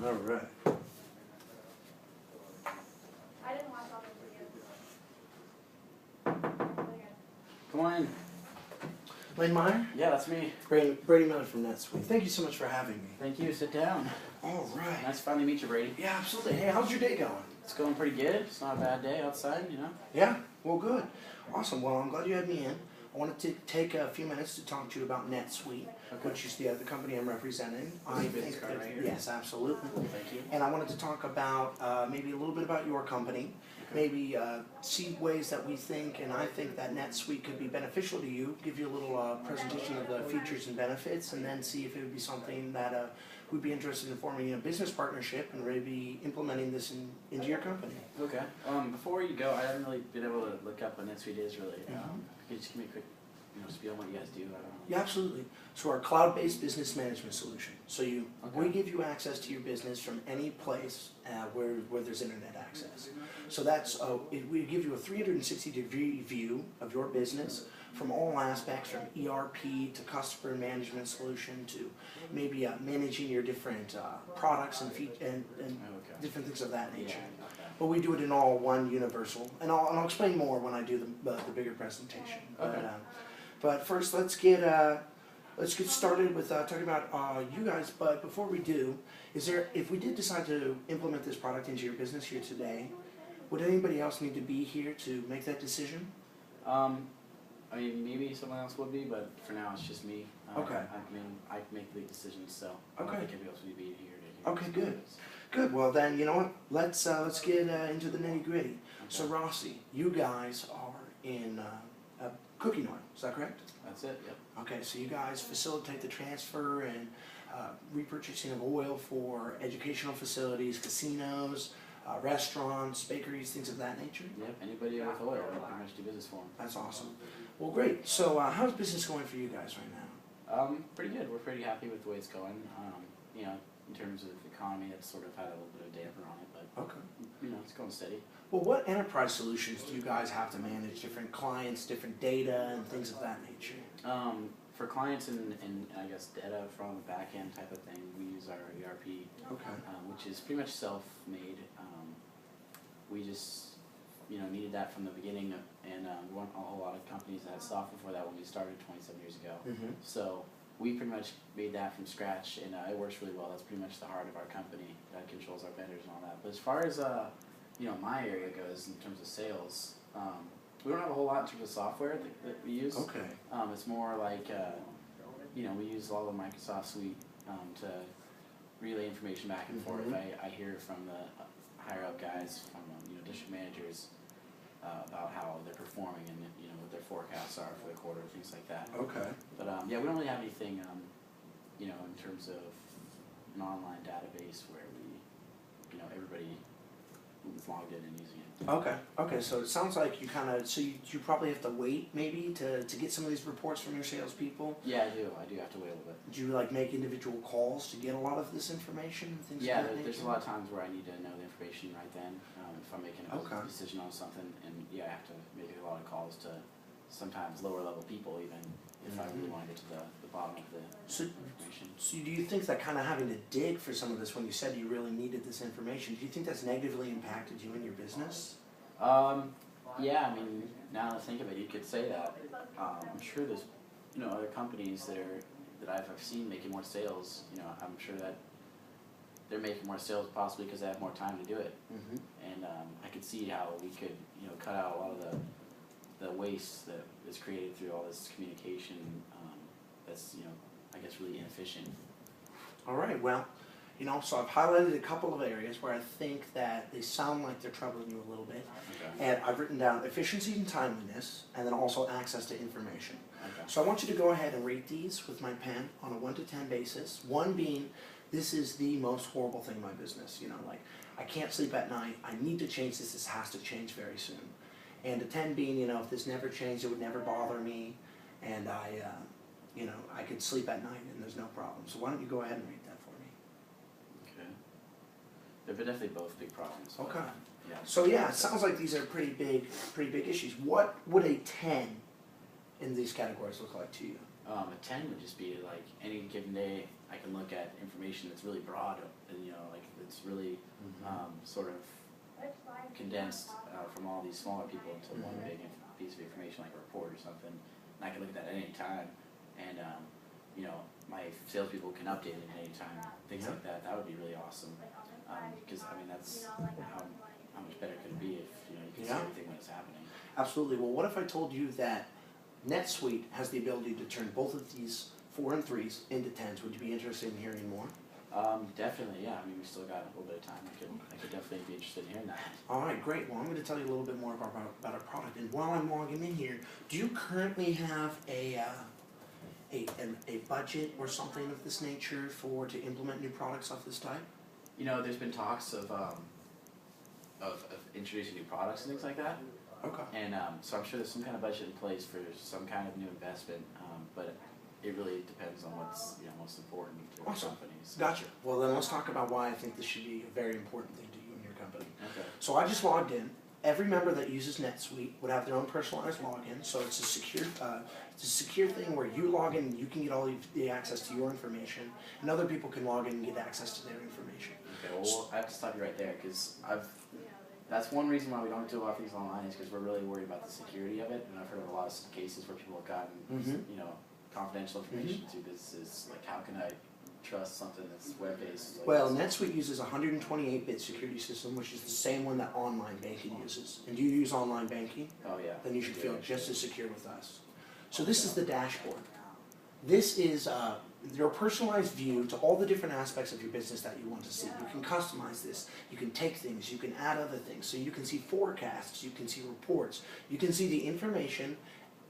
All right. I didn't watch all the videos. Come on in. Lane Meyer? Yeah, that's me. Brady Miller from Netsuite. Thank you so much for having me. Thank you. Sit down. All right. Nice to finally meet you, Brady. Yeah, absolutely. Hey, how's your day going? It's going pretty good. It's not a bad day outside, you know? Yeah? Well, good. Awesome. Well, I'm glad you had me in. I wanted to take a few minutes to talk to you about Netsuite, which is the other company I'm representing. I business card right here. Yes, absolutely. Thank you. And I wanted to talk about maybe a little bit about your company, maybe see ways that we think and I think that Netsuite could be beneficial to you, give you a little presentation of the features and benefits, and then see if it would be something that we'd be interested in forming a business partnership and maybe implementing this into your company. Okay. Before you go, I haven't really been able to look up what Netsuite is really. Could you just give me a quick spiel on what you guys do? I don't know. Yeah, absolutely. So we're a cloud-based business management solution. So we give you access to your business from any place where there's internet access. So that's we give you a 360-degree view of your business from all aspects, from ERP to customer management solution to maybe managing your different products and different things of that nature. Yeah. But we do it in all one universal, and I'll explain more when I do the bigger presentation. Okay. But first, let's get started with talking about you guys. But before we do, if we did decide to implement this product into your business here today, would anybody else need to be here to make that decision? I mean, maybe someone else would be, but for now it's just me. Okay. I mean, I make the decisions, so I don't think anybody else would be here to hear. Okay, good. Good. Well, then, you know what? Let's get into the nitty gritty. Okay. So, Rossi, you guys are in cooking oil. Is that correct? That's it. Yep. Okay. So you guys facilitate the transfer and repurchasing of oil for educational facilities, casinos, restaurants, bakeries, things of that nature. Yep. Anybody with oil, we pretty much do business for them. That's awesome. Well, great. So, how's business going for you guys right now? Pretty good. We're pretty happy with the way it's going. In terms of the economy, it's sort of had a little bit of damper on it, but Okay. it's going steady. Well, what enterprise solutions do you guys have to manage? Different clients, different data, and things of that nature. For clients and I guess data from the back end type of thing, we use our ERP, Okay. which is pretty much self-made. We just needed that from the beginning, and we weren't a whole lot of companies that had software before that when we started 27 years ago. Mm-hmm. So we pretty much made that from scratch, and it works really well. That's pretty much the heart of our company that controls our vendors and all that. But as far as my area goes in terms of sales, we don't have a whole lot in terms of software that we use. Okay. It's more like we use all the Microsoft Suite to relay information back and forth. I hear from the higher up guys, from district managers, about how they're performing and what their forecasts are for the quarter, things like that. Okay. But we don't really have anything in terms of an online database where we everybody is logged in and using it. Okay. Okay. So it sounds like you you probably have to wait maybe to get some of these reports from your salespeople. Yeah, I do. I do have to wait a little bit. Do you make individual calls to get a lot of this information and things? Yeah, of that there's a nature? lot of times where I need to know the information right then. If I'm making a decision on something, and I have to make a lot of calls to sometimes lower level people even if I really want to get to the bottom of the information. So do you think that kind of having to dig for some of this when you said you really needed this information, do you think that's negatively impacted you in your business? Yeah, I mean, now that I think of it, you could say that. I'm sure there's other companies that I've seen making more sales. I'm sure that they're making more sales possibly because they have more time to do it. Mm-hmm. And I could see how we could cut out a lot of the waste that is created through all this communication that's I guess really inefficient. All right, well, so I've highlighted a couple of areas where I think that they sound like they're troubling you a little bit. Okay. And I've written down efficiency and timeliness, and then also access to information. Okay. So I want you to go ahead and rate these with my pen on a 1 to 10 basis. 1 being, this is the most horrible thing in my business. I can't sleep at night. I need to change this. This has to change very soon. And a 10 being, if this never changed, it would never bother me, and I could sleep at night and there's no problem. So why don't you go ahead and rate that for me? Okay. They're definitely both big problems. Okay. Yeah. So yeah, it sounds like these are pretty big issues. What would a 10 in these categories look like to you? A 10 would just be like any given day I can look at information that's really broad, and like it's really sort of condensed from all these smaller people into one big piece of information, like a report or something. And I can look at that at any time, and my salespeople can update it at any time, things like that. That would be really awesome, because I mean that's how much better could it be if you can see everything when it's happening. Absolutely. Well, what if I told you that NetSuite has the ability to turn both of these 4 and 3s into 10s? Would you be interested in hearing more? Definitely, yeah. I mean, we still got a little bit of time. I could definitely be interested in hearing that. All right, great. Well, I'm going to tell you a little bit more about our product. And while I'm logging in here, do you currently have a budget or something of this nature to implement new products of this type? There's been talks of introducing new products and things like that. Okay. And so I'm sure there's some kind of budget in place for some kind of new investment, but it really depends on what's most important to the companies. Gotcha. Well, then let's talk about why I think this should be a very important thing to you and your company. Okay. So I just logged in. Every member that uses NetSuite would have their own personalized login, so it's a secure thing where you log in and you can get all the access to your information, and other people can log in and get access to their information. Okay, well, I have to stop you right there, because that's one reason why we don't do a lot of things online, is because we're really worried about the security of it, and I've heard of a lot of cases where people have gotten, confidential information to businesses. Like, how can I trust something that's web-based? Like Well, NetSuite uses a 128-bit security system, which is the same one that online banking uses. And do you use online banking? Oh yeah. Then you should feel just as secure with us. So this is the dashboard. This is your personalized view to all the different aspects of your business that you want to see. You can customize this. You can take things. You can add other things. So you can see forecasts. You can see reports. You can see the information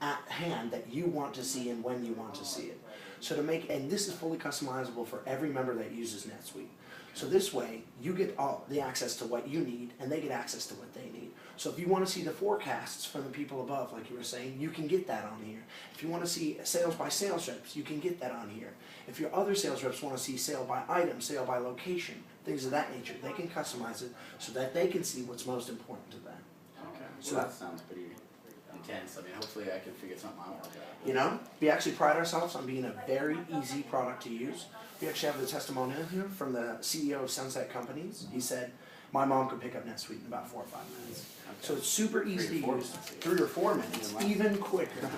at hand that you want to see and when you want to see it. So and this is fully customizable for every member that uses NetSuite. So this way, you get all the access to what you need, and they get access to what they need. So if you want to see the forecasts from the people above, like you were saying, you can get that on here. If you want to see sales by sales reps, you can get that on here. If your other sales reps want to see sale by item, sale by location, things of that nature, they can customize it so that they can see what's most important to them. Okay. So that sounds pretty intense. I mean, hopefully I can figure something out. We actually pride ourselves on being a very easy product to use. We actually have the testimonial here from the CEO of Sunset Companies. He said, my mom could pick up NetSuite in about 4 or 5 minutes. Okay. So it's super easy to use. 3 or 4 minutes, even quicker.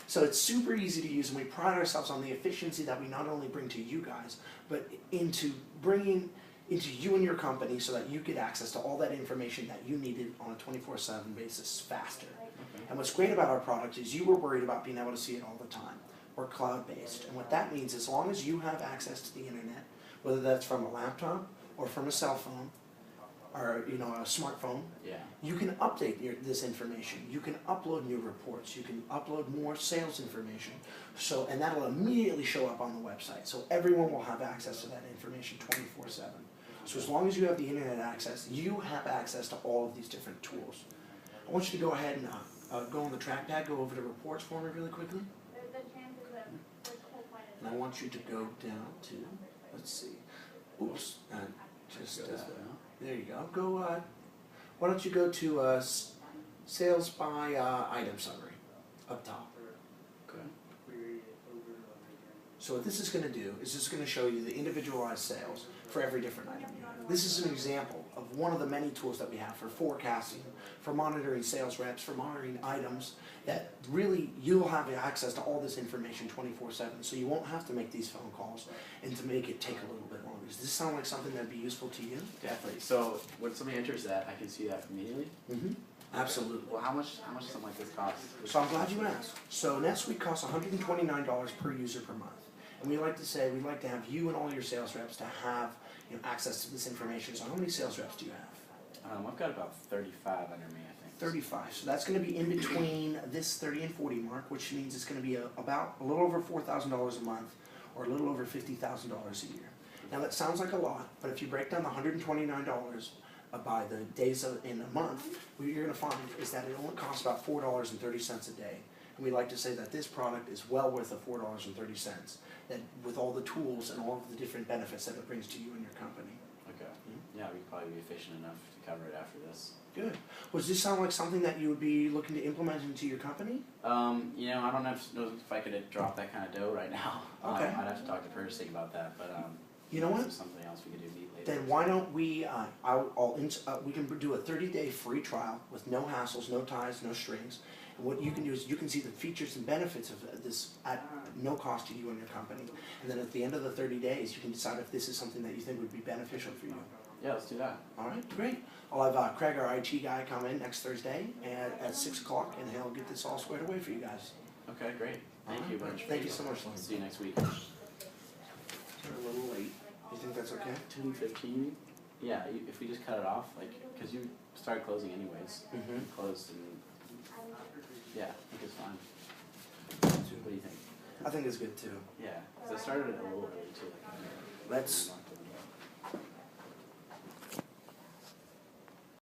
So it's super easy to use, and we pride ourselves on the efficiency that we not only bring to you guys, but into bringing into you and your company so that you get access to all that information that you needed on a 24/7 basis faster. And what's great about our product is you were worried about being able to see it all the time. We're cloud-based, and what that means, as long as you have access to the internet, whether that's from a laptop or from a cell phone or a smartphone, you can update this information. You can upload new reports. You can upload more sales information. And that'll immediately show up on the website. So everyone will have access to that information 24/7. So as long as you have the internet access, you have access to all of these different tools. I want you to go ahead and go on the trackpad, go over to reports for me really quickly. And I want you to go down to, let's see, oops, there you go. Why don't you go to sales by item summary up top. Okay. So what this is going to do is this is going to show you the individualized sales for every different item you have. This is an example of one of the many tools that we have for forecasting, for monitoring sales reps, for monitoring items, that really you'll have access to all this information 24/7, so you won't have to make these phone calls and to make it take a little bit longer. Does this sound like something that would be useful to you? Definitely. So when somebody enters that, I can see that immediately? Mm-hmm. Absolutely. Well, how much does something like this cost? So I'm glad you asked. So NetSuite costs $129 per user per month. And we'd like to have you and all your sales reps to have access to this information. So how many sales reps do you have? I've got about 35 under me, I think. 35. So that's going to be in between this 30 and 40 mark, which means it's going to be about a little over $4,000 a month, or a little over $50,000 a year. Now that sounds like a lot, but if you break down the $129 by the days in a month, what you're going to find is that it only costs about $4.30 a day. And we like to say that this product is well worth the $4.30, that with all the tools and all of the different benefits that it brings to you and your company. Okay. Yeah, we could probably be efficient enough to cover it after this. Good. Does this sound like something that you would be looking to implement into your company? You know, I don't know if I could drop that kind of dough right now. Okay. I'd have to talk to purchasing about that, but You know what? This is something else we could do neat later. Then why don't we, we can do a 30-day free trial with no hassles, no ties, no strings. And what you can do is you can see the features and benefits of this at no cost to you and your company. And then at the end of the 30 days, you can decide if this is something that you think would be beneficial for you. Yeah, let's do that. All right, great. I'll have Craig, our IT guy, come in next Thursday at 6 o'clock, and he'll get this all squared away for you guys. Okay, great. Thank you a bunch. Thank you so much, Lynn. See you next week. We're a little late. You think that's okay? 10:15. Yeah, if we just cut it off, like, cause you started closing anyways. Mm-hmm. Closed and yeah, I think it's fine. What do you think? I think it's good too. Yeah, cause I started it a little early too. Like, Let's